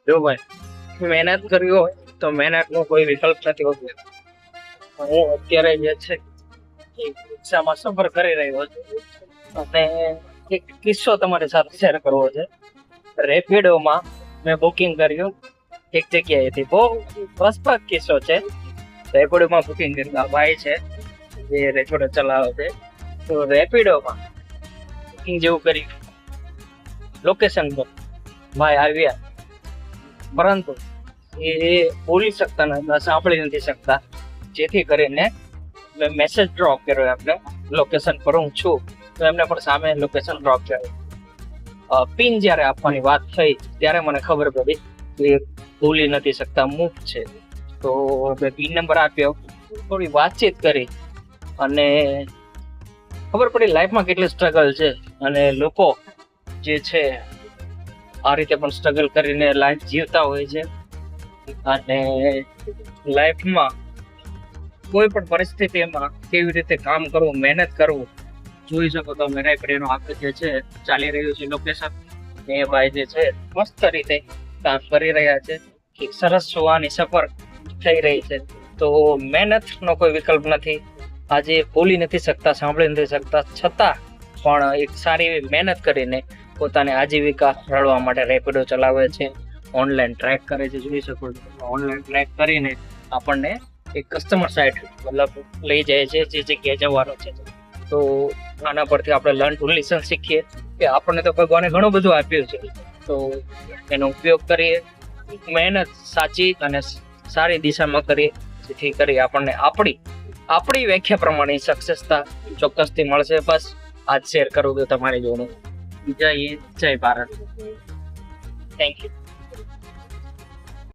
જો ભાઈ મહેનત કરવી હોય તો મહેનતનો કોઈ વિકલ્પ નથી હોતો. હું અત્યારે જે છે એ રિક્ષામાં સફર કરી રહ્યો છું અને એક કિસ્સો તમારી સાથે શેર કરવો છે. રેપિડોમાં મેં બુકિંગ કર્યું એક જગ્યાએથી. બહુ રસપ્રદ કિસ્સો છે. રેપિડોમાં બુકિંગ કર્યું. આ ભાઈ છે જે રેપિડો ચલાવે છે. તો રેપિડોમાં બુકિંગ જેવું કર્યું, લોકેશન પર ભાઈ આવ્યા, પરંતુ એ બોલી શકતા નથી, સાંભળી નથી શકતા. જેથી કરીને મેં મેસેજ ડ્રોપ કર્યો એમને, લોકેશન પર હું છું. તો એમને પણ સામે લોકેશન ડ્રોપ કર્યું. પિન જ્યારે આપવાની વાત થઈ ત્યારે મને ખબર પડી કે બોલી નથી શકતા, મૂક છે. તો મેં પિન નંબર આપ્યો, થોડી વાતચીત કરી અને ખબર પડી લાઈફમાં કેટલી સ્ટ્રગલ છે અને લોકો જે છે આ રીતે પણ સ્ટ્રગલ કરીને લાઈફ જીવતા હોય છે. અને લાઈફમાં કોઈ પણ પરિસ્થિતિમાં કેવી રીતે કામ કરવું, મહેનત કરવું, જોઈ શકો તો રેપિડોનો આગળ જે છે ચાલી રહ્યું છે લોકેશન. એ ભાઈ જે છે મસ્ત રીતે કામ કરી રહ્યા છે. એક સરસ જોવાની સફર થઈ રહી છે. તો મહેનતનો કોઈ વિકલ્પ નથી. આજે બોલી નથી શકતા, સાંભળી નથી શકતા, છતાં પણ એક સારી એવી મહેનત કરીને પોતાની આજીવિકા રળવા માટે રેપિડો ચલાવે છે. ઓનલાઈન ટ્રેક કરે છે, જોઈ શકો છો. ઓનલાઈન ટ્રેક કરીને આપણને એક કસ્ટમર સાઇટ મતલબ લઈ જાય છે જે જગ્યાએ જવાનો છે. તો આના પરથી આપણે લર્ન ટુ લિસન શીખીએ કે આપણને તો ભગવાને ઘણું બધું આપ્યું છે, તો એનો ઉપયોગ કરીએ, મહેનત સાચી અને સારી દિશામાં કરીએ, જેથી કરી આપણને આપણી વ્યાખ્યા પ્રમાણે સક્સેસતા ચોક્કસથી મળશે. બસ આજ શેર કરવું તો તમારી જોડે. જય હિન્દ, જય ભારત. Thank you.